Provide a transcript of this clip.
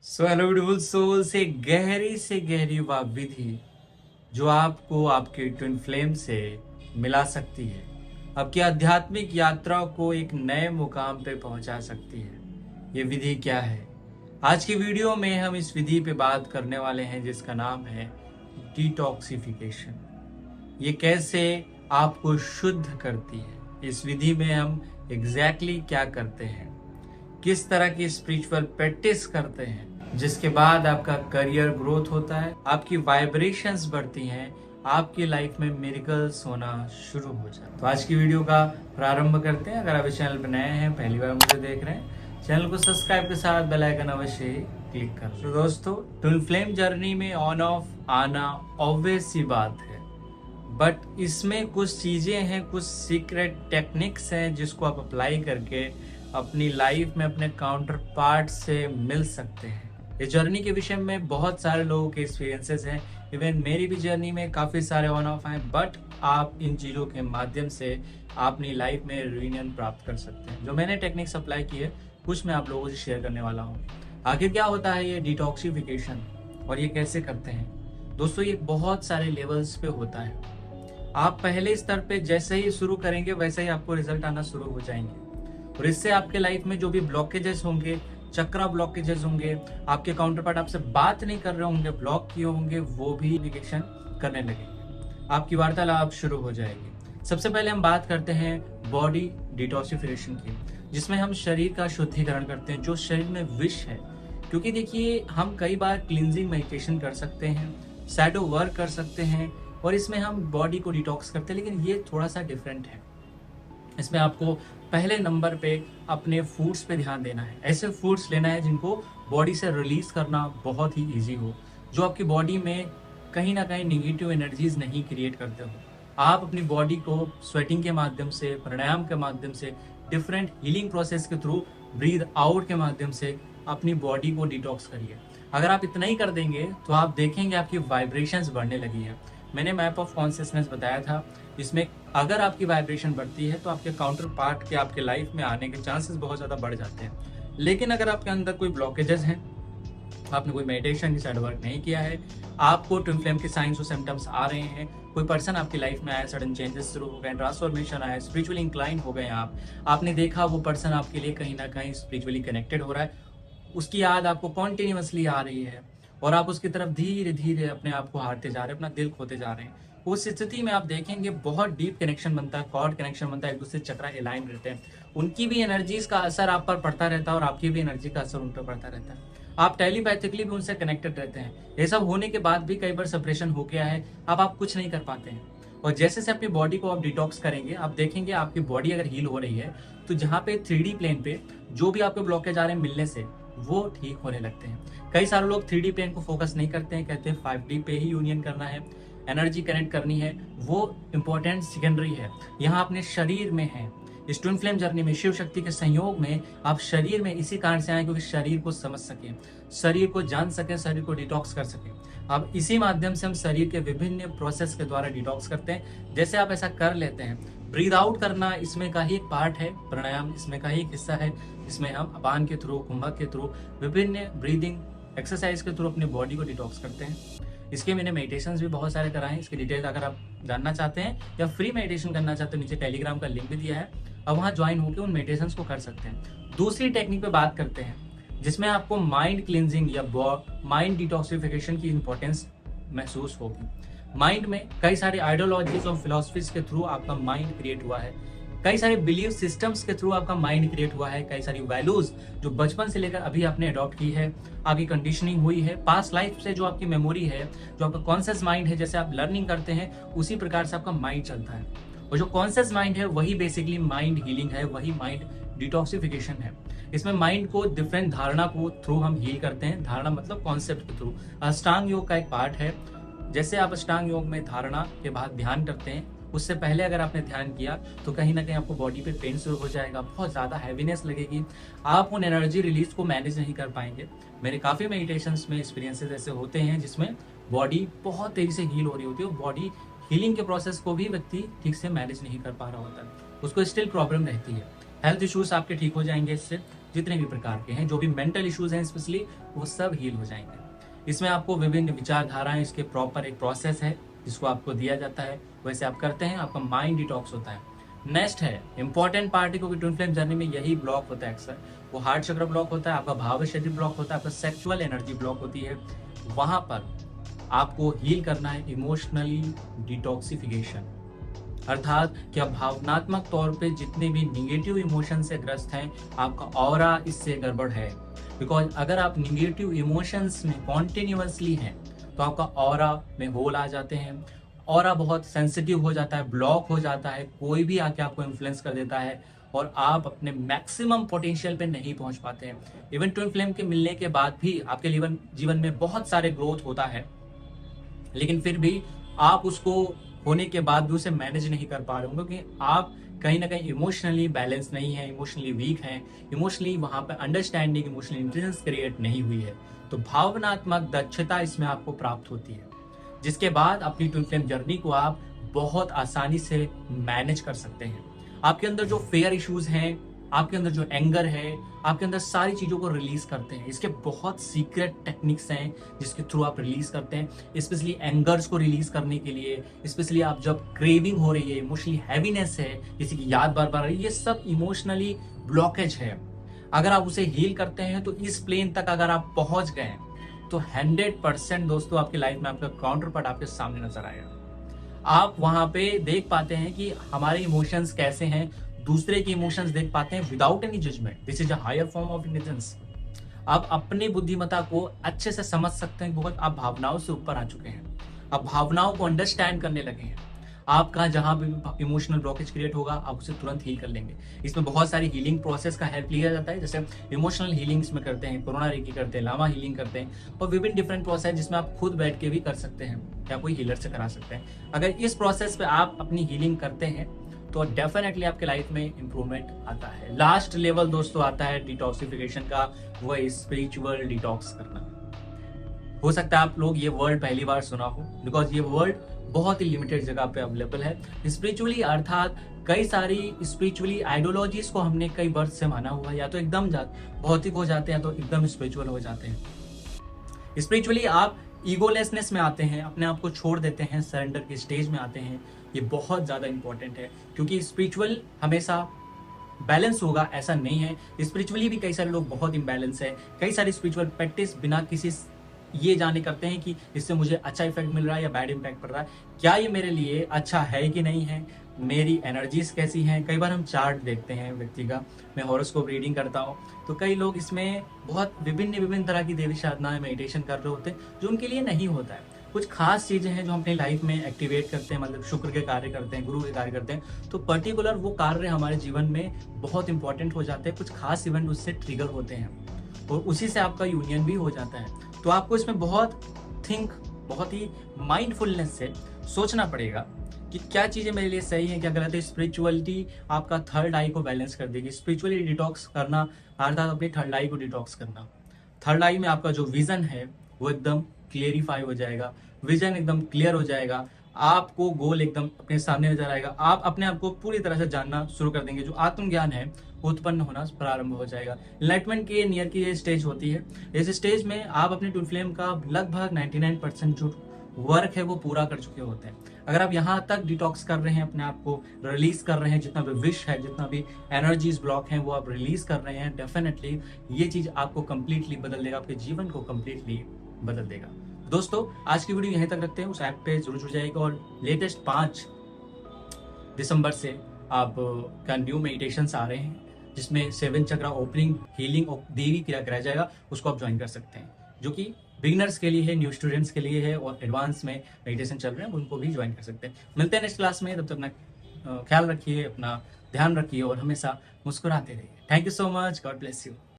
So hello beautiful soul से गहरी वह विधि जो आपको आपके ट्विन फ्लेम से मिला सकती है, आपकी आध्यात्मिक यात्रा को एक नए मुकाम पे पहुंचा सकती है। ये विधि क्या है? आज की वीडियो में हम इस विधि पे बात करने वाले हैं जिसका नाम है डिटॉक्सिफिकेशन। ये कैसे आपको शुद्ध करती है, इस विधि में हम एग्जैक्टली क्या करते हैं, किस तरह की स्पिरिचुअल प्रैक्टिस करते हैं जिसके बाद आपका करियर ग्रोथ होता है, आपकी वाइब्रेशंस बढ़ती हैं, आपकी लाइफ में मिरेकल्स होना शुरू हो जाता है। तो आज की वीडियो का प्रारंभ करते हैं। अगर आप इस चैनल पर नए हैं, पहली बार मुझे देख रहे हैं, चैनल को सब्सक्राइब के साथ बेल आइकन अवश्य क्लिक कर। तो दोस्तों, ट्विन फ्लेम जर्नी में ऑन ऑफ आना ऑब्वियस सी बात है, बट इसमें कुछ चीजें हैं, कुछ सीक्रेट टेक्निक्स हैं जिसको आप अप्लाई करके अपनी लाइफ में अपने काउंटर पार्ट से मिल सकते हैं। इस जर्नी के विषय में बहुत सारे लोगों के एक्सपीरियंसेस हैं, इवन मेरी भी जर्नी में काफ़ी सारे ऑन ऑफ हैं, बट आप इन चीज़ों के माध्यम से अपनी लाइफ में रियूनियन प्राप्त कर सकते हैं। जो मैंने टेक्निक्स अप्लाई की है, कुछ मैं आप लोगों से शेयर करने वाला हूँ। आखिर क्या होता है ये डिटॉक्सिफिकेशन और ये कैसे करते हैं? दोस्तों, ये बहुत सारे लेवल्स पे होता है। आप पहले स्तर पे जैसे ही शुरू करेंगे वैसे ही आपको रिजल्ट आना शुरू हो जाएंगे, और इससे आपके लाइफ में जो भी ब्लॉकेजेस होंगे, चक्रा ब्लॉकेजेस होंगे, आपके काउंटर पार्ट आपसे बात नहीं कर रहे होंगे, ब्लॉक किए होंगे, वो भी निगेशन करने लगेंगे, आपकी वार्तालाप शुरू हो जाएगी। सबसे पहले हम बात करते हैं बॉडी डिटॉक्सिफिकेशन की, जिसमें हम शरीर का शुद्धिकरण करते हैं, जो शरीर में विष है। क्योंकि देखिए, हम कई बार क्लींजिंग मेडिटेशन कर सकते हैं, शैडो वर्क कर सकते हैं, और इसमें हम बॉडी को डिटॉक्स करते हैं, लेकिन ये थोड़ा सा डिफरेंट है। इसमें आपको पहले नंबर पे अपने फूड्स पे ध्यान देना है। ऐसे फूड्स लेना है जिनको बॉडी से रिलीज करना बहुत ही इजी हो, जो आपकी बॉडी में कहीं ना कहीं निगेटिव एनर्जीज नहीं क्रिएट करते हो। आप अपनी बॉडी को स्वेटिंग के माध्यम से, प्राणायाम के माध्यम से, डिफरेंट हीलिंग प्रोसेस के थ्रू, ब्रीद आउट के माध्यम से अपनी बॉडी को डिटॉक्स करिए। अगर आप इतना ही कर देंगे तो आप देखेंगे आपकी वाइब्रेशंस बढ़ने लगी है। मैंने मैप ऑफ कॉन्शियसनेस बताया था, इसमें अगर आपकी वाइब्रेशन बढ़ती है तो आपके काउंटर पार्ट के आपके लाइफ में आने के चांसेस बहुत ज़्यादा बढ़ जाते हैं। लेकिन अगर आपके अंदर कोई ब्लॉकेजेस हैं, आपने कोई मेडिटेशन की साइड वर्क नहीं किया है, आपको ट्विन फ्लेम के साइंस और सिम्टम्स आ रहे हैं, कोई पर्सन आपकी लाइफ में आया, सडन चेंजेस शुरू हो गए, ट्रांसफॉर्मेशन आया, स्पिरिचुअली इंक्लाइन हो गए आपने देखा वो पर्सन आपके लिए कहीं ना कहीं स्पिरिचुअली कनेक्टेड हो रहा है, उसकी याद आपको कॉन्टिन्यूसली आ रही है, और आप उसकी तरफ धीरे धीरे अपने आप को हारते जा रहे हैं, अपना दिल खोते जा रहे हैं। उस स्थिति में आप देखेंगे बहुत डीप कनेक्शन बनता है, कॉर्ड कनेक्शन बनता है, एक दूसरे चक्रा अलाइन रहते हैं, उनकी भी एनर्जीज का असर आप पर पड़ता रहता है और आपकी भी एनर्जी का असर उन पर पड़ता रहता है। आप टेलीपैथिकली भी उनसे कनेक्टेड रहते हैं। ये सब होने के बाद भी कई बार सेपरेशन हो गया है, अब आप कुछ नहीं कर पाते हैं। और जैसे से अपनी बॉडी को आप डिटॉक्स करेंगे, आप देखेंगे आपकी बॉडी अगर हील हो रही है तो जहाँ पे 3D प्लेन पे जो भी आपके ब्लॉकेज आ रहे हैं मिलने से, वो ठीक होने लगते हैं। कई सारे लोग 3D प्लेन को फोकस नहीं करते हैं, कहते हैं 5D पे ही यूनियन करना है, एनर्जी कनेक्ट करनी है, वो इम्पोर्टेंट सेकेंडरी है। यहाँ अपने शरीर में है। इस ट्विन फ्लेम जर्नी में शिव शक्ति के संयोग में आप शरीर में इसी कारण से आए क्योंकि शरीर को समझ सके, शरीर को जान सके, शरीर को डिटॉक्स कर सके। अब इसी माध्यम से हम शरीर के विभिन्न प्रोसेस के द्वारा डिटॉक्स करते हैं। जैसे आप ऐसा कर लेते हैं, ब्रीद आउट करना इसमें का ही एक पार्ट है, प्राणायाम इसमें का ही एक हिस्सा है, इसमें हम अपान के थ्रू, कुंभक के थ्रू, विभिन्न ब्रीदिंग एक्सरसाइज के थ्रू अपने बॉडी को डिटॉक्स करते हैं। इसके मैंने मेडिटेशंस भी बहुत सारे कराए हैं। इसकी डिटेल अगर आप जानना चाहते हैं या फ्री मेडिटेशन करना चाहते हैं, नीचे टेलीग्राम का लिंक भी दिया है, अब वहाँ ज्वाइन होकर उन मेडिटेशंस को कर सकते हैं। दूसरी टेक्निक पे बात करते हैं जिसमें आपको माइंड क्लिनजिंग या माइंड डिटॉक्सिफिकेशन की इंपॉर्टेंस महसूस होगी। माइंड में कई सारे आइडियोलॉजीज और फिलोसफीज के थ्रू आपका माइंड क्रिएट हुआ है, कई सारे बिलीव सिस्टम्स के थ्रू आपका माइंड क्रिएट हुआ है, कई सारी वैल्यूज जो बचपन से लेकर अभी आपने अडॉप्ट की है, आपकी कंडीशनिंग हुई है, पास्ट लाइफ से जो आपकी मेमोरी है, जो आपका कॉन्शियस माइंड है, जैसे आप लर्निंग करते हैं उसी प्रकार से आपका माइंड चलता है। और जो कॉन्शियस माइंड है वही बेसिकली माइंड हीलिंग है, वही माइंड डिटॉक्सिफिकेशन है। इसमें माइंड को डिफरेंट धारणा को थ्रू हम हील करते हैं। धारणा मतलब कॉन्सेप्ट के थ्रू। अष्टांग योग का एक पार्ट है। जैसे आप अष्टांग योग में धारणा के बाद ध्यान करते हैं, उससे पहले अगर आपने ध्यान किया तो कहीं ना कहीं आपको बॉडी पे पेन शुरू हो जाएगा, बहुत ज़्यादा हैवीनेस लगेगी, आप उन एनर्जी रिलीज को मैनेज नहीं कर पाएंगे। मेरे काफ़ी मेडिटेशंस में एक्सपीरियंसेस ऐसे होते हैं जिसमें बॉडी बहुत तेज़ी से हील हो रही होती है, बॉडी हीलिंग के प्रोसेस को भी व्यक्ति ठीक से मैनेज नहीं कर पा रहा होता है, उसको स्टिल प्रॉब्लम रहती है। हेल्थ इश्यूज आपके ठीक हो जाएंगे इससे, जितने भी प्रकार के हैं, जो भी मेंटल इश्यूज हैं स्पेशली, वो सब हील हो जाएंगे। इसमें आपको विभिन्न विचारधाराएं, इसके प्रॉपर एक प्रोसेस है जिसको आपको दिया जाता है, वैसे आप करते हैं, आपका माइंड डिटॉक्स होता है। नेक्स्ट है इंपॉर्टेंट पार्ट, क्योंकि ट्विन फ्लेम जर्नी में यही ब्लॉक होता है अक्सर, वो हार्ट चक्र ब्लॉक होता है, आपका भाव शरीर ब्लॉक होता है, आपका सेक्सुअल एनर्जी ब्लॉक होती है। वहां पर आपको हील करना है इमोशनली डिटॉक्सिफिकेशन, अर्थात कि आप भावनात्मक तौर पे जितने भी निगेटिव इमोशन से ग्रस्त हैं, आपका ऑरा इससे गड़बड़ है। बिकॉज अगर आप निगेटिव इमोशंस में कॉन्टिन्यूसली हैं तो आपका ऑरा में होल आ जाते हैं, ऑरा बहुत सेंसिटिव हो जाता है, ब्लॉक हो जाता है, कोई भी आके आपको इन्फ्लुएंस कर देता है और आप अपने मैक्सिमम पोटेंशियल पे नहीं पहुंच पाते हैं। इवन ट्विन फ्लेम के मिलने के बाद भी आपके जीवन में बहुत सारे ग्रोथ होता है, लेकिन फिर भी आप उसको होने के बाद भी उसे मैनेज नहीं कर पा रहे हो, क्योंकि आप कहीं ना कहीं इमोशनली बैलेंस नहीं है, इमोशनली वीक हैं, इमोशनली वहां पर अंडरस्टैंडिंग, इमोशनल इंटेलिजेंस क्रिएट नहीं हुई है। तो भावनात्मक दक्षता इसमें आपको प्राप्त होती है, जिसके बाद अपनी ट्विन फ्लेम जर्नी को आप बहुत आसानी से मैनेज कर सकते हैं। आपके अंदर जो फेयर इश्यूज हैं, आपके अंदर जो एंगर है, आपके अंदर सारी चीजों को रिलीज करते हैं। इसके बहुत सीक्रेट टेक्निक्स हैं जिसके थ्रू आप रिलीज करते हैं, स्पेशली एंगर्स को रिलीज करने के लिए, स्पेशली आप जब क्रेविंग हो रही है, इमोशनली हैवीनेस है, किसी की याद बार बार आ रही है, ये सब इमोशनली ब्लॉकेज है। अगर आप उसे हील करते हैं तो इस प्लेन तक अगर आप पहुंच गए तो 100% दोस्तों आपकी लाइफ में आपका काउंटर पार्ट आपके सामने नजर आएगा। आप वहां पे देख पाते हैं कि हमारे इमोशंस कैसे हैं, दूसरे के इमोशंस देख पाते हैं without any judgment. This is a higher form of intelligence. आप अपनी बुद्धिमत्ता को अच्छे से समझ सकते हैं, बहुत आप भावनाओं से ऊपर आ चुके हैं, आप भावनाओं को अंडरस्टैंड करने लगे हैं। आपका जहां भी इमोशनल ब्लॉकेज क्रिएट होगा आप उसे तुरंत हील कर लेंगे। इसमें बहुत सारी हीलिंग प्रोसेस का हेल्प लिया जाता है, जैसे इमोशनल हीलिंग इसमें करते हैं, कोरोना रेकी करते हैं, लामा हीलिंग करते हैं, और विभिन्न डिफरेंट प्रोसेस जिसमें आप खुद बैठ के भी कर सकते हैं या कोई हीलर से करा सकते हैं। अगर इस प्रोसेस पे आप अपनी हीलिंग करते हैं तो डेफिनेटली आपके लाइफ में इंप्रूवमेंट आता है। लास्ट लेवल दोस्तों आता है डिटॉक्सिफिकेशन का, वो है स्पिरिचुअल डिटॉक्स करना। हो सकता है आप लोग ये वर्ड पहली बार सुना हो, बिकॉज ये वर्ड बहुत ही लिमिटेड जगह पे अवेलेबल है। स्पिरिचुअली अर्थात कई सारी स्पिरिचुअली आइडियोलॉजीज को हमने कई वर्ष से माना हुआ है, या तो एकदम भौतिक हो जाते हैं तो एकदम स्पिरिचुअल हो जाते हैं। स्पिरिचुअली आप ईगोलेसनेस में आते हैं, अपने आप को छोड़ देते हैं, सरेंडर की स्टेज में आते हैं। ये बहुत ज्यादा इंपॉर्टेंट है, क्योंकि स्पिरिचुअल हमेशा बैलेंस होगा ऐसा नहीं है। स्पिरिचुअली भी कई सारे लोग बहुत इम्बैलेंस है, कई सारे स्पिरिचुअल प्रैक्टिस बिना किसी ये जाने करते हैं कि इससे मुझे अच्छा इफेक्ट मिल रहा है या बैड इम्पैक्ट पड़ रहा है, क्या ये मेरे लिए अच्छा है कि नहीं है, मेरी एनर्जीज कैसी हैं। कई बार हम चार्ट देखते हैं व्यक्ति का, मैं हॉरोस्कोप रीडिंग करता हूँ, तो कई लोग इसमें बहुत विभिन्न तरह की देवी साधनाएं, मेडिटेशन कर रहे होते हैं, जो उनके लिए नहीं होता है। कुछ खास चीजें हैं जो हम अपनी लाइफ में एक्टिवेट करते हैं, मतलब शुक्र के कार्य करते हैं, गुरु के कार्य करते हैं, तो पर्टिकुलर वो कार्य हमारे जीवन में बहुत इंपॉर्टेंट हो जाते हैं। कुछ खास इवेंट उससे ट्रिगर होते हैं और उसी से आपका यूनियन भी हो जाता है। तो आपको इसमें बहुत ही माइंडफुलनेस से सोचना पड़ेगा कि क्या चीजें मेरे लिए सही है, क्या गलत है। स्पिरिचुअलिटी आपका थर्ड आई को बैलेंस कर देगी। स्पिरिचुअली डिटॉक्स करना अर्थात अपनी थर्ड आई को डिटॉक्स करना। थर्ड आई में आपका जो विजन है वो एकदम क्लियरिफाई हो जाएगा, विजन एकदम क्लियर हो जाएगा, आपको गोल एकदम अपने सामने नजर आएगा, आप अपने आप को पूरी तरह से जानना शुरू कर देंगे, जो आत्मज्ञान है उत्पन्न होना प्रारंभ हो जाएगा। एनलाइटमेंट के नियर की ये स्टेज होती है। इस स्टेज में आप अपनी ट्विन फ्लेम का लगभग 99% जो वर्क है वो पूरा कर चुके होते हैं। अगर आप यहाँ तक डिटॉक्स कर रहे हैं, अपने आप को रिलीज कर रहे हैं, जितना भी विश है, जितना भी एनर्जीज ब्लॉक हैं वो आप रिलीज कर रहे हैं, डेफिनेटली ये चीज आपको कंप्लीटली बदल देगा, आपके जीवन को कंप्लीटली बदल देगा। दोस्तों आज की वीडियो यहीं तक रखते हैं, उस ऐप पे जरूर जुड़ जाएगा और लेटेस्ट 5 दिसंबर से आप का न्यू मेडिटेशंस आ रहे हैं, जिसमें 7 चक्रा ओपनिंग, हीलिंग और देवी क्रिया कराया जाएगा, उसको आप ज्वाइन कर सकते हैं, जो कि बिगिनर्स के लिए है, न्यू स्टूडेंट्स के लिए है, और एडवांस में मेडिटेशन चल रहे हैं उनको भी ज्वाइन कर सकते हैं। मिलते हैं नेक्स्ट क्लास में, तब तक अपना ख्याल रखिए, अपना ध्यान रखिए और हमेशा मुस्कुराते रहिए। Thank you so much, God bless you.